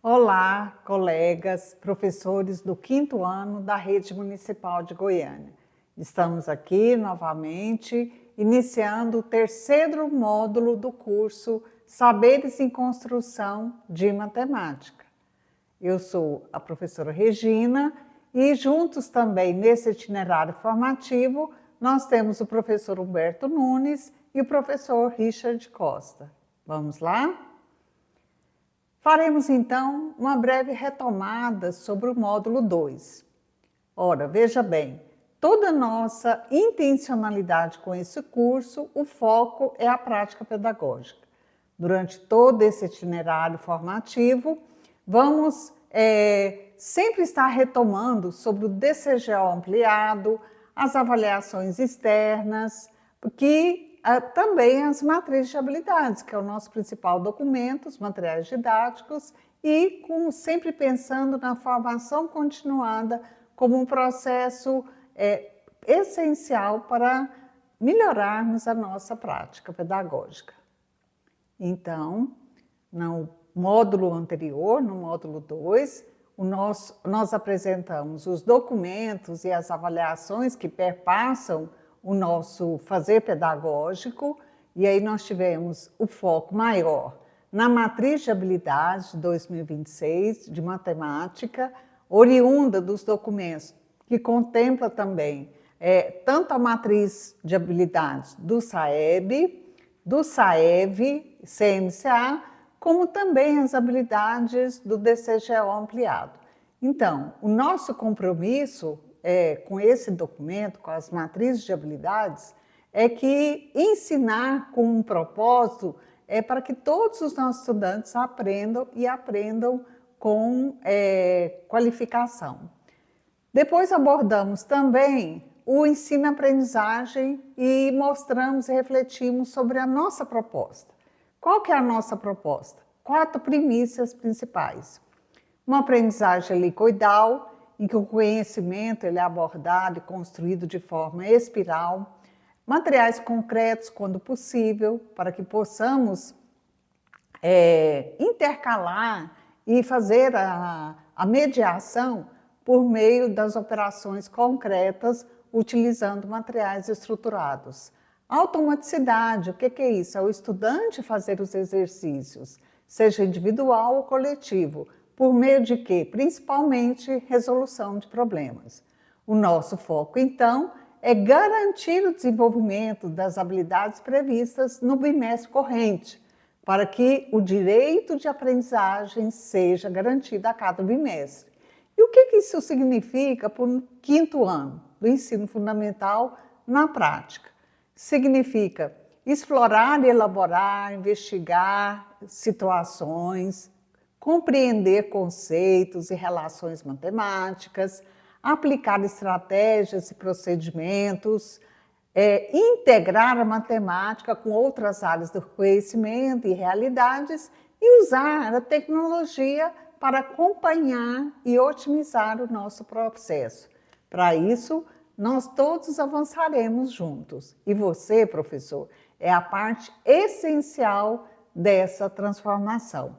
Olá, colegas, professores do 5º ano da Rede Municipal de Goiânia. Estamos aqui novamente, iniciando o 3º módulo do curso Saberes em Construção de Matemática. Eu sou a professora Regina e juntos também nesse itinerário formativo nós temos o professor Humberto Nunes e o professor Richard Costa. Vamos lá? Faremos, então, uma breve retomada sobre o módulo 2. Ora, veja bem, toda nossa intencionalidade com esse curso, o foco é a prática pedagógica. Durante todo esse itinerário formativo, vamos sempre estar retomando sobre o DCGO ampliado, as avaliações externas, que também as matrizes de habilidades, que é o nosso principal documento, os materiais didáticos, e sempre pensando na formação continuada como um processo essencial para melhorarmos a nossa prática pedagógica. Então, no módulo anterior, no módulo 2, nós apresentamos os documentos e as avaliações que perpassam o nosso fazer pedagógico, e aí nós tivemos o foco maior na matriz de habilidades de 2026 de matemática, oriunda dos documentos que contempla também tanto a matriz de habilidades do SAEB, do SAEV, CMCA, como também as habilidades do DCGO ampliado. Então, o nosso compromisso com esse documento, com as matrizes de habilidades, é que ensinar com um propósito para que todos os nossos estudantes aprendam e aprendam com qualificação. Depois abordamos também o ensino-aprendizagem e mostramos e refletimos sobre a nossa proposta. Qual que é a nossa proposta? 4 premissas principais. Uma aprendizagem helicoidal, em que o conhecimento ele é abordado e construído de forma espiral, materiais concretos quando possível, para que possamos intercalar e fazer a mediação por meio das operações concretas, utilizando materiais estruturados. Automaticidade, o que é isso? É o estudante fazer os exercícios, seja individual ou coletivo, por meio de quê? Principalmente resolução de problemas. O nosso foco, então, é garantir o desenvolvimento das habilidades previstas no bimestre corrente, para que o direito de aprendizagem seja garantido a cada bimestre. E o que isso significa para o 5º ano do ensino fundamental na prática? Significa explorar, elaborar, investigar situações, compreender conceitos e relações matemáticas, aplicar estratégias e procedimentos, integrar a matemática com outras áreas do conhecimento e realidades e usar a tecnologia para acompanhar e otimizar o nosso processo. Para isso, nós todos avançaremos juntos. E você, professor, é a parte essencial dessa transformação.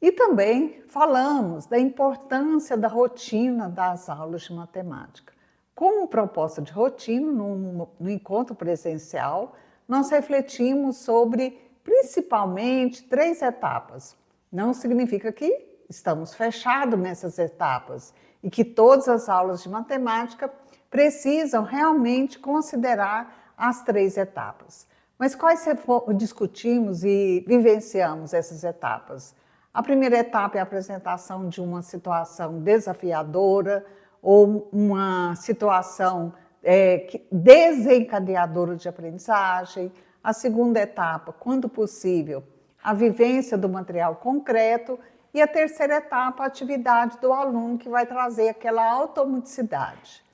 E também falamos da importância da rotina das aulas de matemática. Como proposta de rotina, no encontro presencial, nós refletimos sobre, principalmente, 3 etapas. Não significa que estamos fechados nessas etapas e que todas as aulas de matemática precisam realmente considerar as 3 etapas. Mas quais discutimos e vivenciamos essas etapas? A primeira etapa é a apresentação de uma situação desafiadora ou uma situação desencadeadora de aprendizagem. A segunda etapa, quando possível, a vivência do material concreto. E a terceira etapa, a atividade do aluno, que vai trazer aquela automaticidade.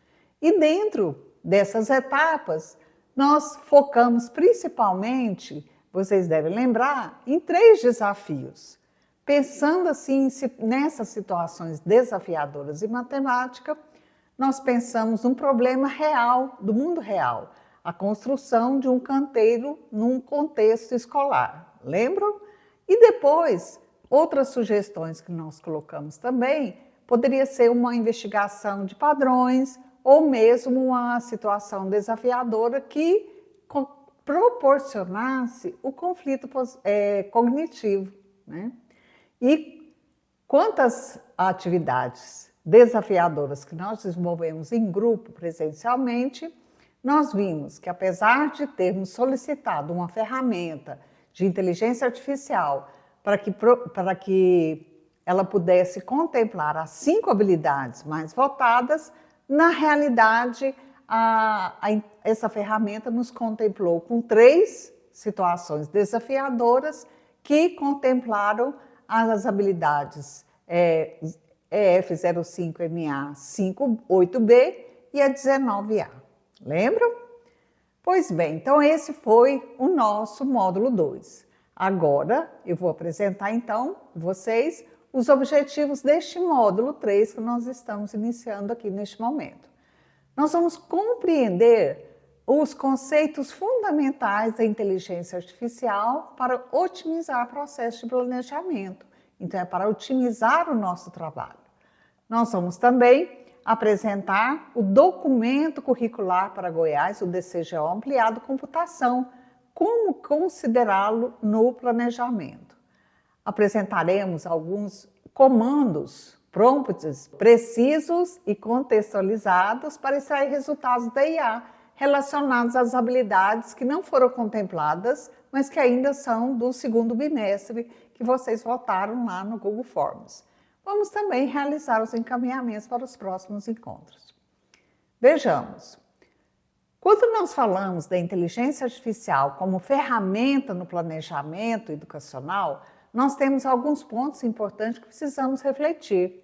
E dentro dessas etapas, nós focamos principalmente, vocês devem lembrar, em 3 desafios. Pensando assim nessas situações desafiadoras em matemática, nós pensamos num problema real, do mundo real, a construção de um canteiro num contexto escolar. Lembram? E depois Outras sugestões que nós colocamos também poderia ser uma investigação de padrões ou mesmo uma situação desafiadora que proporcionasse o conflito cognitivo, né? E quantas atividades desafiadoras que nós desenvolvemos em grupo presencialmente, nós vimos que apesar de termos solicitado uma ferramenta de inteligência artificial para que ela pudesse contemplar as 5 habilidades mais votadas, na realidade, essa ferramenta nos contemplou com 3 situações desafiadoras que contemplaram as habilidades EF05MA58B e a 19A. Lembram? Pois bem, então esse foi o nosso módulo 2. Agora eu vou apresentar então vocês os objetivos deste módulo 3 que nós estamos iniciando aqui neste momento. Nós vamos compreender os conceitos fundamentais da inteligência artificial para otimizar o processo de planejamento. Então, é para otimizar o nosso trabalho. Nós vamos também apresentar o documento curricular para Goiás, o DCGO Ampliado Computação, como considerá-lo no planejamento. Apresentaremos alguns comandos, prompts precisos e contextualizados para extrair resultados da IA relacionados às habilidades que não foram contempladas, mas que ainda são do segundo bimestre que vocês votaram lá no Google Forms. Vamos também realizar os encaminhamentos para os próximos encontros. Vejamos. Quando nós falamos da inteligência artificial como ferramenta no planejamento educacional, nós temos alguns pontos importantes que precisamos refletir.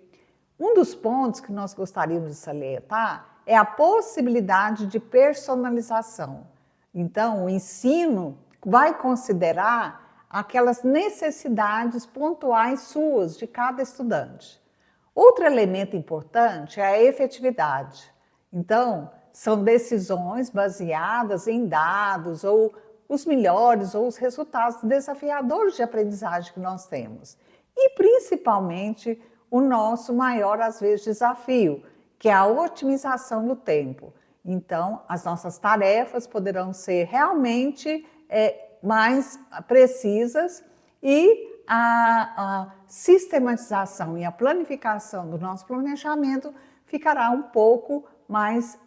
Um dos pontos que nós gostaríamos de salientar é a possibilidade de personalização. Então, o ensino vai considerar aquelas necessidades pontuais suas de cada estudante. Outro elemento importante é a efetividade. Então, são decisões baseadas em dados ou os melhores ou os resultados desafiadores de aprendizagem que nós temos. E, principalmente, o nosso maior, às vezes, desafio, que é a otimização do tempo. Então, as nossas tarefas poderão ser realmente mais precisas e a sistematização e a planificação do nosso planejamento ficará um pouco mais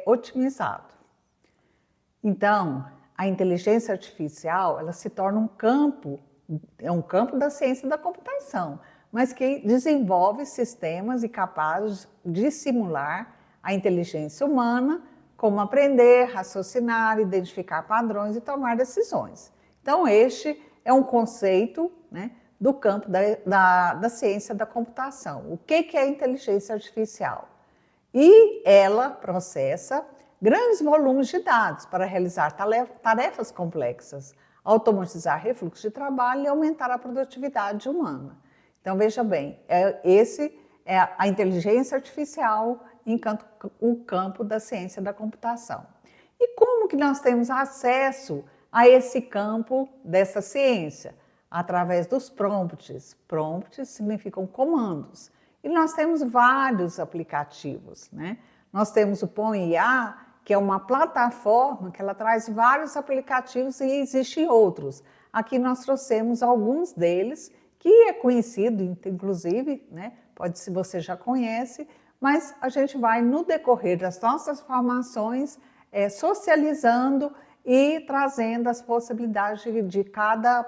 otimizado. Então, a inteligência artificial, ela se torna um campo da ciência da computação, mas que desenvolve sistemas e capazes de simular a inteligência humana, como aprender, raciocinar, identificar padrões e tomar decisões. Então, este é um conceito, né, do campo da ciência da computação. O que é a inteligência artificial? E ela processa grandes volumes de dados para realizar tarefas complexas, automatizar refluxo de trabalho e aumentar a produtividade humana. Então, veja bem, esse é a inteligência artificial em o campo da ciência da computação. E como que nós temos acesso a esse campo dessa ciência? Através dos prompts. Prompts significam comandos. E nós temos vários aplicativos, né? Nós temos o POM-IA, que é uma plataforma que ela traz vários aplicativos e existem outros. Aqui nós trouxemos alguns deles, que é conhecido, inclusive, né? Pode ser você já conhece, mas a gente vai, no decorrer das nossas formações, socializando e trazendo as possibilidades de cada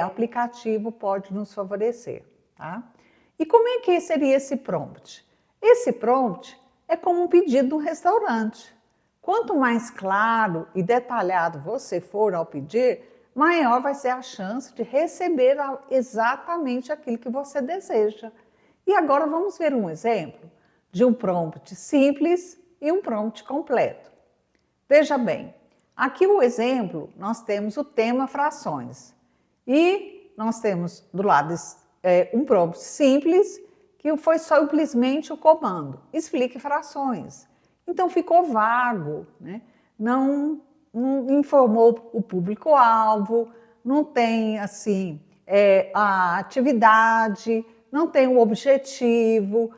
aplicativo pode nos favorecer, tá? E como é que seria esse prompt? Esse prompt é como um pedido de um restaurante. Quanto mais claro e detalhado você for ao pedir, maior vai ser a chance de receber exatamente aquilo que você deseja. E agora vamos ver um exemplo de um prompt simples e um prompt completo. Veja bem, aqui o exemplo, nós temos o tema frações. E nós temos do lado um prompt simples, que foi simplesmente o comando, explique frações. Então ficou vago, né? Não informou o público-alvo, não tem assim a atividade, não tem o objetivo,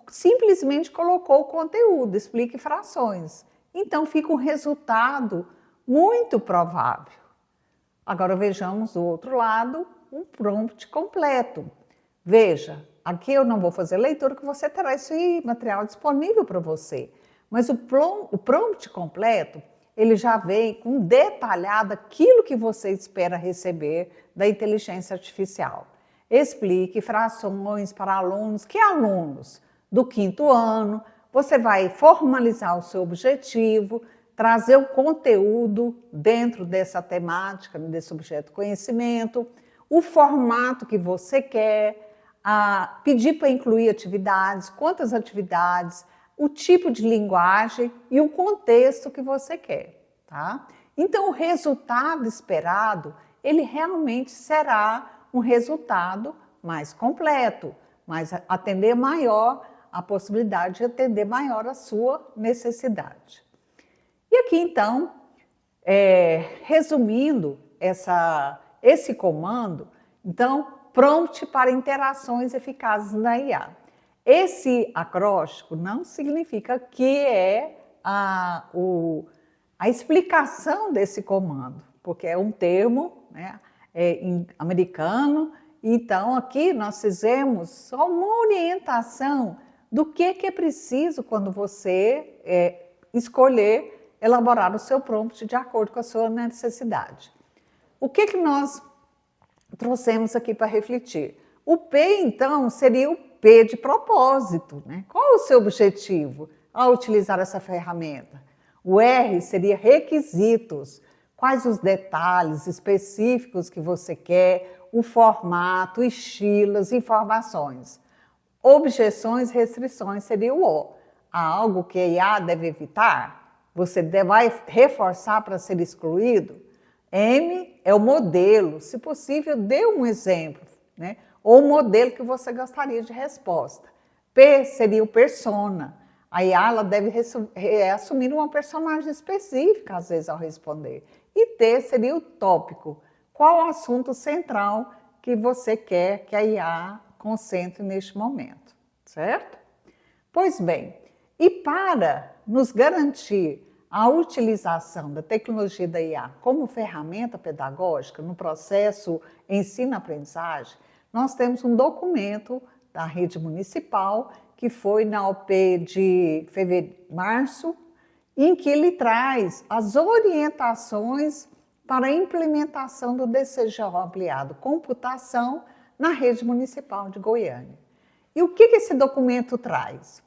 simplesmente colocou o conteúdo, explique frações. Então fica um resultado muito provável. Agora vejamos do outro lado, um prompt completo. Veja, aqui eu não vou fazer leitura, que você terá esse material disponível para você. Mas o prompt completo, ele já vem com detalhado aquilo que você espera receber da inteligência artificial. Explique frações para alunos. Que alunos? Do 5º ano. Você vai formalizar o seu objetivo, trazer o conteúdo dentro dessa temática, desse objeto conhecimento, o formato que você quer, pedir para incluir atividades, quantas atividades, o tipo de linguagem e o contexto que você quer, tá? Então, o resultado esperado, ele realmente será um resultado mais completo, atender maior a possibilidade de atender maior a sua necessidade. E aqui, então, resumindo esse comando, então, prompt para interações eficazes na IA. Esse acróstico não significa que é a explicação desse comando, porque é um termo, né, americano. Então, aqui nós fizemos só uma orientação do que é preciso quando você escolher elaborar o seu prompt de acordo com a sua necessidade. O que nós trouxemos aqui para refletir? O P, então, seria o P de propósito, né? Qual o seu objetivo ao utilizar essa ferramenta? O R seria requisitos. Quais os detalhes específicos que você quer, o formato, o estilo, as informações. Objeções, restrições seria o O. Há algo que a IA deve evitar? Você vai reforçar para ser excluído? M é o modelo. Se possível, dê um exemplo, né? Ou o modelo que você gostaria de resposta. P seria o persona. A IA ela deve assumir uma personagem específica, às vezes, ao responder. E T seria o tópico. Qual o assunto central que você quer que a IA concentre neste momento, certo? Pois bem, e para nos garantir a utilização da tecnologia da IA como ferramenta pedagógica no processo ensino-aprendizagem, nós temos um documento da rede municipal que foi na OP de março, em que ele traz as orientações para a implementação do DCGO ampliado computação na rede municipal de Goiânia. E o que esse documento traz?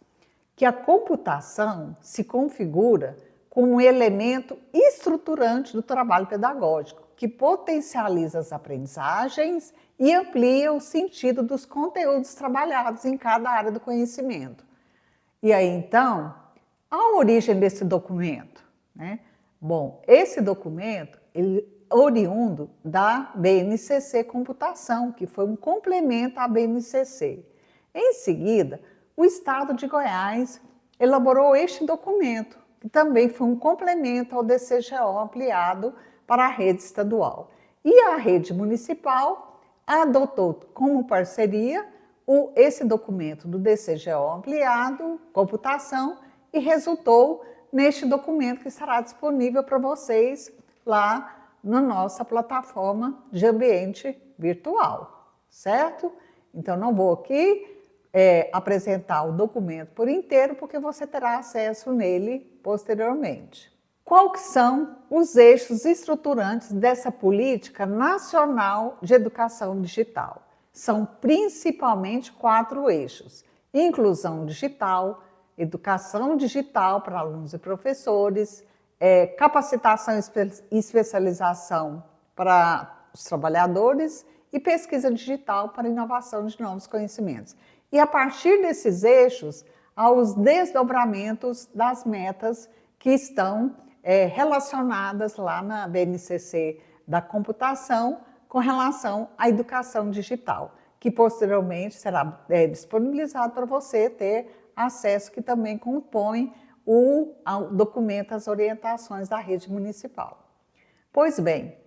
Que a computação se configura como um elemento estruturante do trabalho pedagógico, que potencializa as aprendizagens e amplia o sentido dos conteúdos trabalhados em cada área do conhecimento. E aí, então, a origem desse documento, né? Bom, esse documento, ele é oriundo da BNCC Computação, que foi um complemento à BNCC. Em seguida, o Estado de Goiás elaborou este documento, que também foi um complemento ao DCGO ampliado para a rede estadual. E a rede municipal adotou como parceria esse documento do DCGO ampliado, computação, e resultou neste documento que estará disponível para vocês lá na nossa plataforma de ambiente virtual, certo? Então, não vou aqui apresentar o documento por inteiro, porque você terá acesso nele posteriormente. Quais são os eixos estruturantes dessa política nacional de educação digital? São principalmente 4 eixos: inclusão digital, educação digital para alunos e professores, capacitação e especialização para os trabalhadores e pesquisa digital para inovação de novos conhecimentos. E a partir desses eixos, há os desdobramentos das metas que estão relacionadas lá na BNCC da computação com relação à educação digital, que posteriormente será disponibilizado para você ter acesso, que também compõe o documento, as orientações da rede municipal. Pois bem,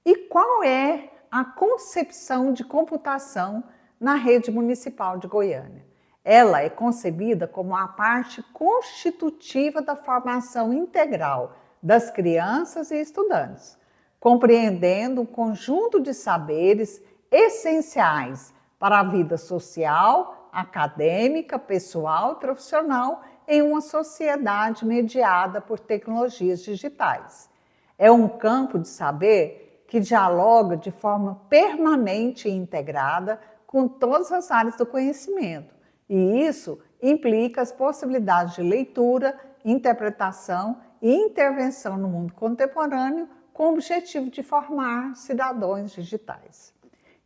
e qual é a concepção de computação na rede municipal de Goiânia. Ela é concebida como a parte constitutiva da formação integral das crianças e estudantes, compreendendo um conjunto de saberes essenciais para a vida social, acadêmica, pessoal e profissional em uma sociedade mediada por tecnologias digitais. É um campo de saber que dialoga de forma permanente e integrada com todas as áreas do conhecimento, e isso implica as possibilidades de leitura, interpretação e intervenção no mundo contemporâneo com o objetivo de formar cidadãos digitais.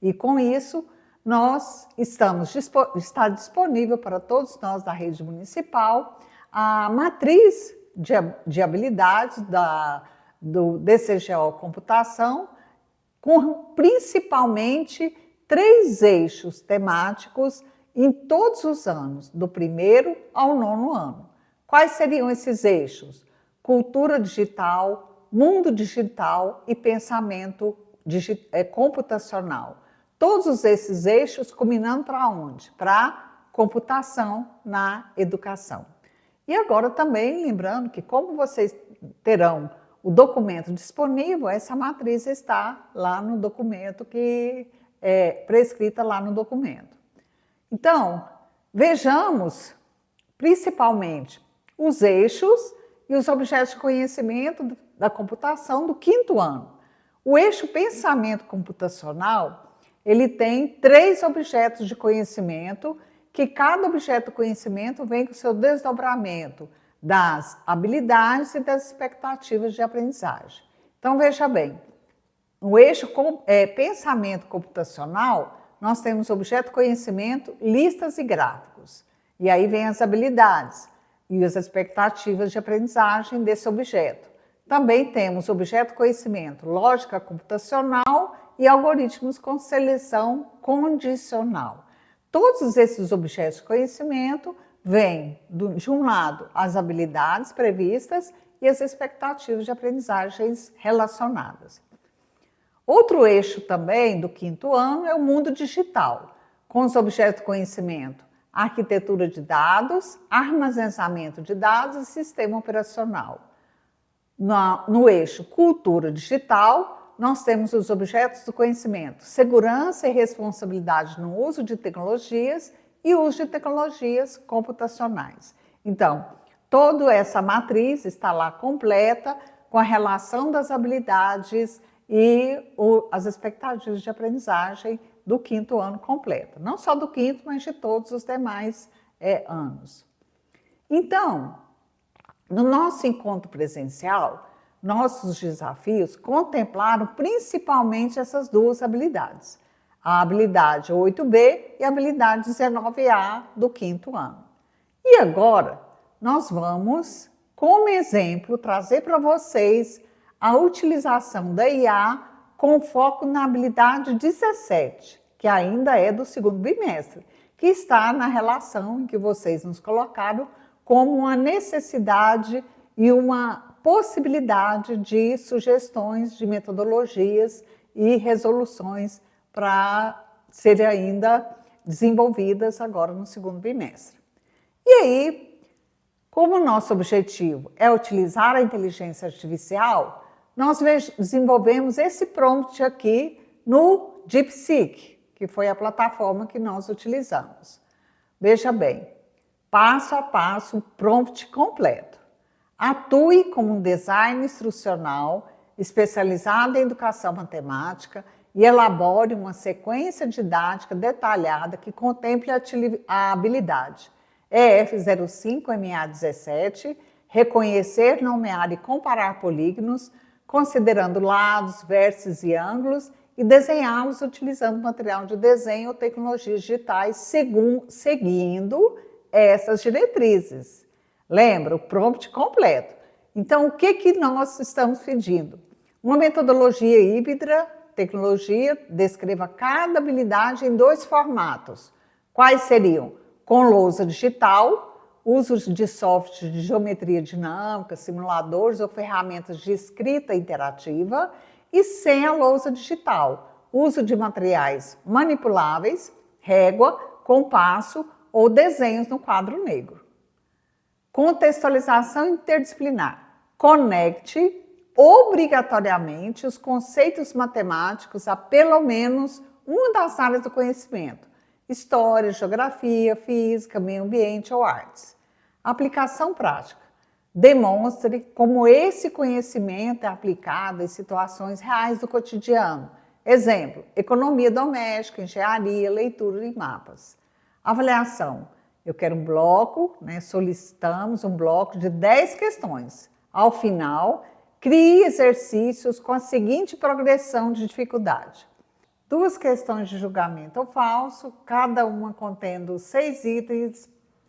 E com isso, está disponível para todos nós da rede municipal a matriz de habilidades do DCGO Computação, com principalmente 3 eixos temáticos em todos os anos, do 1º ao 9º ano. Quais seriam esses eixos? Cultura digital, mundo digital e pensamento computacional. Todos esses eixos culminando para onde? Para computação na educação. E agora também lembrando que, como vocês terão o documento disponível, essa matriz está lá no documento, que é prescrita lá no documento. Então, vejamos principalmente os eixos e os objetos de conhecimento da computação do 5º ano. O eixo pensamento computacional, ele tem 3 objetos de conhecimento, que cada objeto de conhecimento vem com o seu desdobramento das habilidades e das expectativas de aprendizagem. Então, veja bem, no eixo pensamento computacional, nós temos objeto de conhecimento, listas e gráficos. E aí vem as habilidades e as expectativas de aprendizagem desse objeto. Também temos objeto de conhecimento, lógica computacional e algoritmos com seleção condicional. Todos esses objetos de conhecimento vêm, de um lado, as habilidades previstas e as expectativas de aprendizagens relacionadas. Outro eixo também do 5º ano é o mundo digital, com os objetos de conhecimento, arquitetura de dados, armazenamento de dados e sistema operacional. No eixo cultura digital, nós temos os objetos do conhecimento, segurança e responsabilidade no uso de tecnologias e uso de tecnologias computacionais. Então, toda essa matriz está lá completa com a relação das habilidades e as expectativas de aprendizagem do 5º ano completa. Não só do 5º, mas de todos os demais anos. Então, no nosso encontro presencial, nossos desafios contemplaram principalmente essas 2 habilidades. A habilidade 8B e a habilidade 19A do 5º ano. E agora, nós vamos, como exemplo, trazer para vocês a utilização da IA com foco na habilidade 17, que ainda é do 2º bimestre, que está na relação em que vocês nos colocaram como uma necessidade e uma possibilidade de sugestões de metodologias e resoluções para serem ainda desenvolvidas agora no 2º bimestre. E aí, como o nosso objetivo é utilizar a inteligência artificial, nós desenvolvemos esse prompt aqui no DeepSeek, que foi a plataforma que nós utilizamos. Veja bem, passo a passo, o prompt completo. Atue como um design instrucional especializado em educação matemática e elabore uma sequência didática detalhada que contemple a habilidade EF05MA17, reconhecer, nomear e comparar polígonos, considerando lados, vértices e ângulos, e desenhá-los utilizando material de desenho ou tecnologias digitais, seguindo essas diretrizes. Lembra, o prompt completo. Então, o que nós estamos pedindo? Uma metodologia híbrida, tecnologia, descreva cada habilidade em 2 formatos. Quais seriam? Com lousa digital, uso de softwares de geometria dinâmica, simuladores ou ferramentas de escrita interativa, e sem a lousa digital, uso de materiais manipuláveis, régua, compasso ou desenhos no quadro negro. Contextualização interdisciplinar. Conecte obrigatoriamente os conceitos matemáticos a pelo menos uma das áreas do conhecimento: história, geografia, física, meio ambiente ou artes. Aplicação prática. Demonstre como esse conhecimento é aplicado em situações reais do cotidiano. Exemplo: economia doméstica, engenharia, leitura de mapas. Avaliação. Eu quero um bloco, solicitamos um bloco de 10 questões. Ao final, crie exercícios com a seguinte progressão de dificuldade: 2 questões de julgamento ou falso, cada uma contendo 6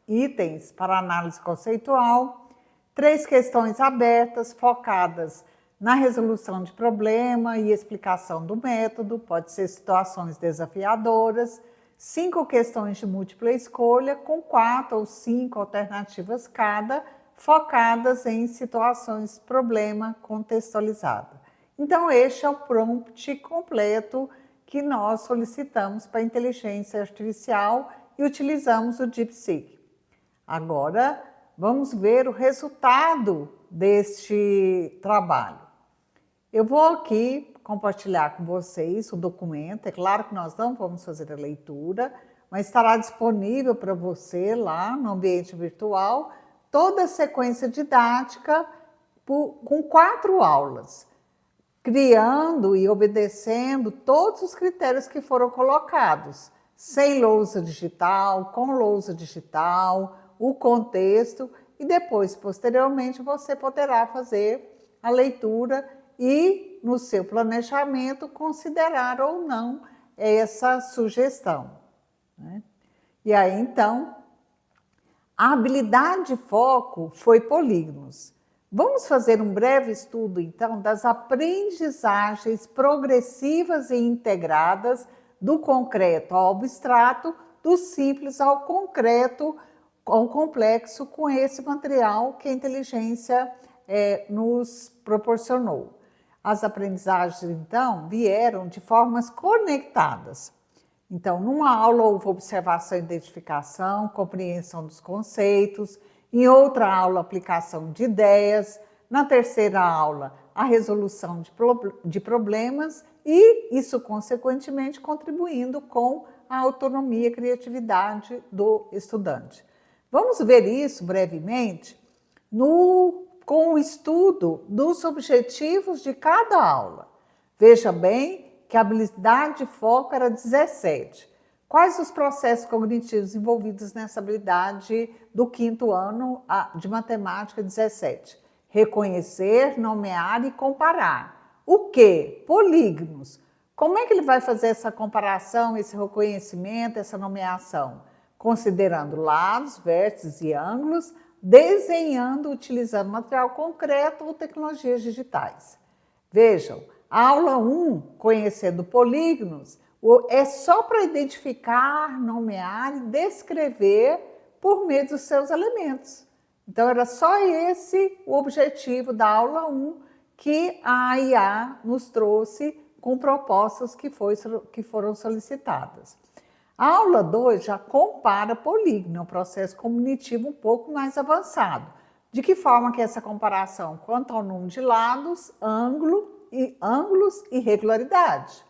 itens para análise conceitual, 3 questões abertas, focadas na resolução de problema e explicação do método, pode ser situações desafiadoras, 5 questões de múltipla escolha, com 4 ou 5 alternativas cada, focadas em situações problema contextualizada. Então, este é o prompt completo que nós solicitamos para a inteligência artificial e utilizamos o DeepSeek. Agora, vamos ver o resultado deste trabalho. Eu vou aqui compartilhar com vocês o documento. É claro que nós não vamos fazer a leitura, mas estará disponível para você lá no ambiente virtual toda a sequência didática com 4 aulas, criando e obedecendo todos os critérios que foram colocados, sem lousa digital, com lousa digital, o contexto, e depois, posteriormente, você poderá fazer a leitura e, no seu planejamento, considerar ou não essa sugestão, E aí, então, a habilidade de foco foi polígonos. Vamos fazer um breve estudo, então, das aprendizagens progressivas e integradas do concreto ao abstrato, do simples ao concreto, ao complexo, com esse material que a inteligência nos proporcionou. As aprendizagens, então, vieram de formas conectadas. Então, numa aula houve observação e identificação, compreensão dos conceitos, em outra aula, aplicação de ideias, na terceira aula, a resolução de problemas e isso, consequentemente, contribuindo com a autonomia e criatividade do estudante. Vamos ver isso brevemente com o estudo dos objetivos de cada aula. Veja bem que a habilidade de foco era 17. Quais os processos cognitivos envolvidos nessa habilidade do 5º ano de matemática 17? Reconhecer, nomear e comparar. O quê? Polígonos. Como é que ele vai fazer essa comparação, esse reconhecimento, essa nomeação? Considerando lados, vértices e ângulos, desenhando, utilizando material concreto ou tecnologias digitais. Vejam, a aula 1, conhecendo polígonos, é só para identificar, nomear e descrever por meio dos seus elementos. Então, era só esse o objetivo da aula 1 que a IA nos trouxe com propostas que foram solicitadas. A aula 2 já compara polígono, é um processo cognitivo um pouco mais avançado. De que forma que essa comparação? Quanto ao número de lados, ângulos e regularidade.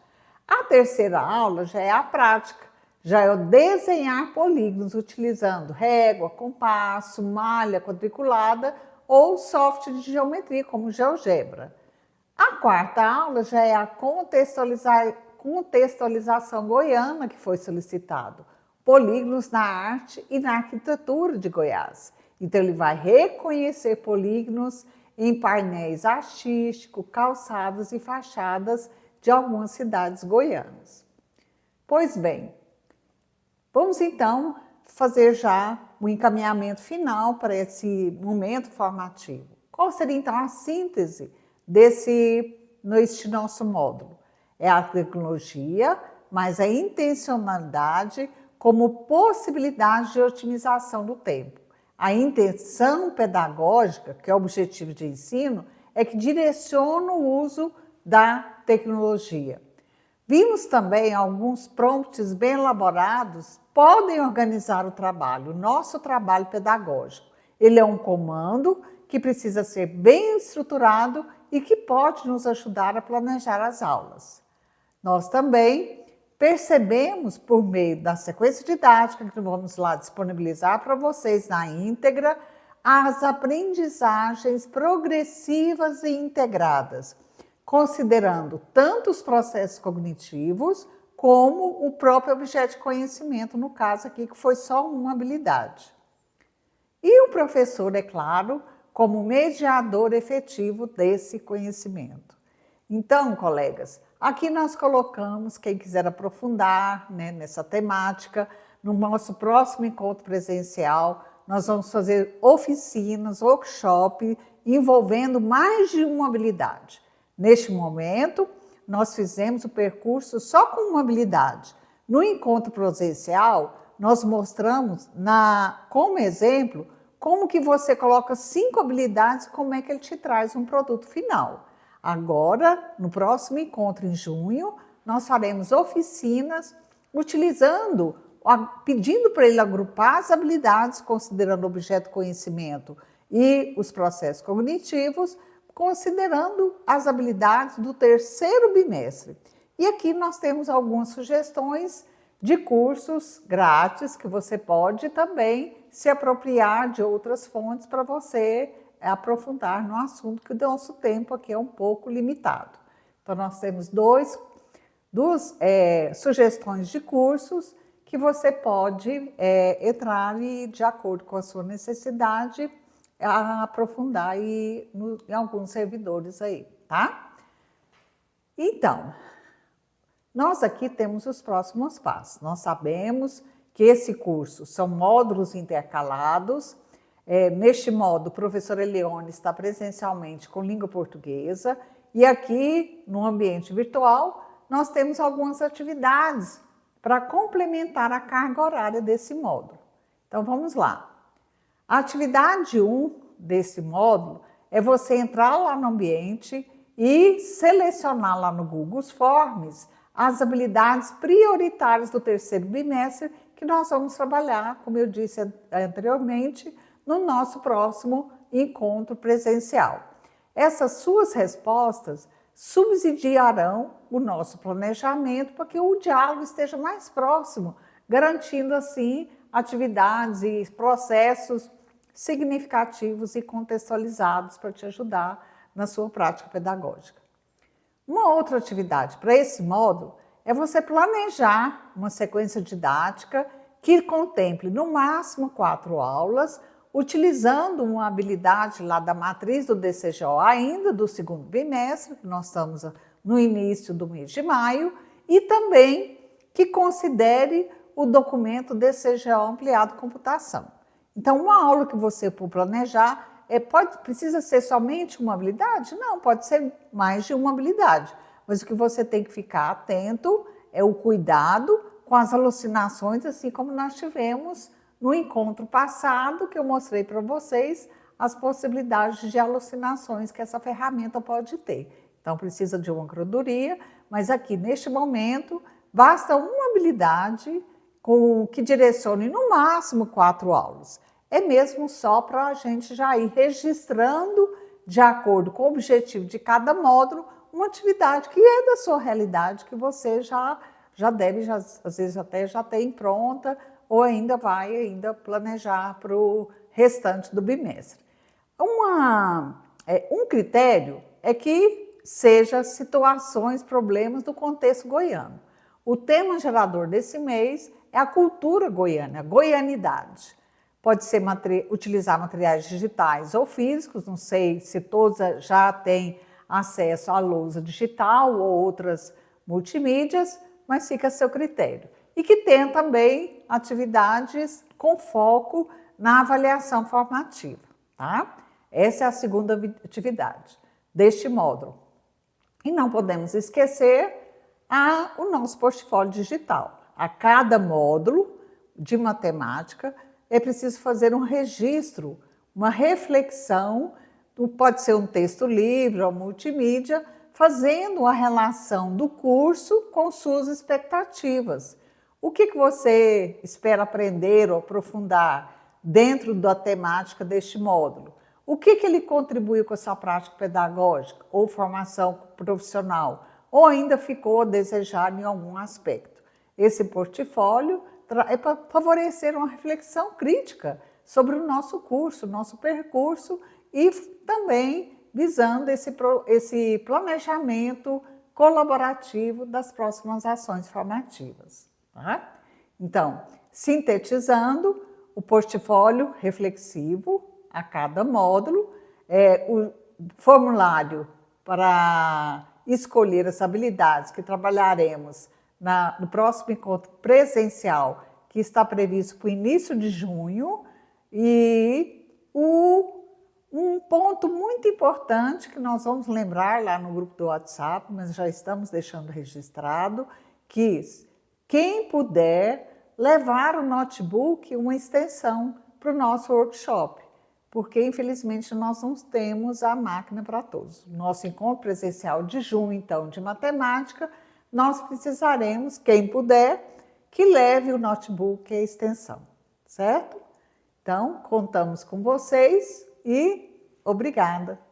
A terceira aula já é a prática, já é o desenhar polígonos utilizando régua, compasso, malha quadriculada ou software de geometria, como o GeoGebra. A quarta aula já é a contextualização goiana, que foi solicitado, polígonos na arte e na arquitetura de Goiás. Então, ele vai reconhecer polígonos em painéis artísticos, calçadas e fachadas de algumas cidades goianas. Pois bem, vamos então fazer já o encaminhamento final para esse momento formativo. Qual seria então a síntese neste nosso módulo? É a tecnologia, mas a intencionalidade como possibilidade de otimização do tempo. A intenção pedagógica, que é o objetivo de ensino, é que direciona o uso da tecnologia. Vimos também alguns prompts bem elaborados podem organizar o trabalho, o nosso trabalho pedagógico. Ele é um comando que precisa ser bem estruturado e que pode nos ajudar a planejar as aulas. Nós também percebemos, por meio da sequência didática, que vamos lá disponibilizar para vocês na íntegra, as aprendizagens progressivas e integradas, considerando tanto os processos cognitivos como o próprio objeto de conhecimento, no caso aqui, que foi só uma habilidade. E o professor, é claro, como mediador efetivo desse conhecimento. Então, colegas, aqui nós colocamos, quem quiser aprofundar nessa temática, no nosso próximo encontro presencial, nós vamos fazer oficinas, workshop, envolvendo mais de uma habilidade. Neste momento, nós fizemos o percurso só com uma habilidade. No encontro presencial, nós mostramos, como exemplo, como que você coloca 5 habilidades e como é que ele te traz um produto final. Agora, no próximo encontro em junho, nós faremos oficinas pedindo para ele agrupar as habilidades, considerando o objeto conhecimento e os processos cognitivos, considerando as habilidades do terceiro bimestre. E aqui nós temos algumas sugestões de cursos grátis que você pode também se apropriar de outras fontes para você aprofundar no assunto, que o nosso tempo aqui é um pouco limitado. Então, nós temos duas sugestões de cursos que você pode entrar e, de acordo com a sua necessidade, aprofundar em alguns servidores aí, tá? Então, nós aqui temos os próximos passos. Nós sabemos que esse curso são módulos intercalados. Neste módulo, o professor Elione está presencialmente com língua portuguesa e aqui, no ambiente virtual, nós temos algumas atividades para complementar a carga horária desse módulo. Então, vamos lá. A atividade 1 desse módulo é você entrar lá no ambiente e selecionar lá no Google Forms as habilidades prioritárias do terceiro bimestre que nós vamos trabalhar, como eu disse anteriormente, no nosso próximo encontro presencial. Essas suas respostas subsidiarão o nosso planejamento para que o diálogo esteja mais próximo, garantindo assim atividades e processos significativos e contextualizados para te ajudar na sua prática pedagógica. Uma outra atividade para esse módulo é você planejar uma sequência didática que contemple no máximo 4 aulas, utilizando uma habilidade lá da matriz do DCGO ainda do segundo bimestre, nós estamos no início do mês de maio, e também que considere o documento DCGO ampliado computação. Então, uma aula que você for planejar, precisa ser somente uma habilidade? Não, pode ser mais de uma habilidade, mas o que você tem que ficar atento é o cuidado com as alucinações, assim como nós tivemos no encontro passado, que eu mostrei para vocês as possibilidades de alucinações que essa ferramenta pode ter. Então, precisa de uma curadoria, mas aqui, neste momento, basta uma habilidade que direcione no máximo 4 aulas. É mesmo só para a gente já ir registrando, de acordo com o objetivo de cada módulo, uma atividade que é da sua realidade, que você já deve, às vezes até já tem pronta, ou ainda vai planejar para o restante do bimestre. Um critério é que seja situações, problemas do contexto goiano. O tema gerador desse mês é a cultura goiana, a goianidade. Pode ser utilizar materiais digitais ou físicos, não sei se todos já têm acesso à lousa digital ou outras multimídias, mas fica a seu critério. E que tenha também atividades com foco na avaliação formativa, tá? Essa é a segunda atividade deste módulo. E não podemos esquecer o nosso portfólio digital. A cada módulo de matemática é preciso fazer um registro, uma reflexão, pode ser um texto livre ou multimídia, fazendo a relação do curso com suas expectativas. O que você espera aprender ou aprofundar dentro da temática deste módulo? O que ele contribuiu com a sua prática pedagógica ou formação profissional? Ou ainda ficou a desejar em algum aspecto? Esse portfólio é para favorecer uma reflexão crítica sobre o nosso curso, nosso percurso e também visando esse planejamento colaborativo das próximas ações formativas. Tá? Então, sintetizando, o portfólio reflexivo a cada módulo, o formulário para escolher as habilidades que trabalharemos no próximo encontro presencial, que está previsto para o início de junho, e um ponto muito importante que nós vamos lembrar lá no grupo do WhatsApp, mas já estamos deixando registrado, que quem puder levar o notebook, uma extensão para o nosso workshop, porque infelizmente nós não temos a máquina para todos. Nosso encontro presencial de junho, então, de matemática, nós precisaremos, quem puder, que leve o notebook e a extensão, certo? Então, contamos com vocês e obrigada!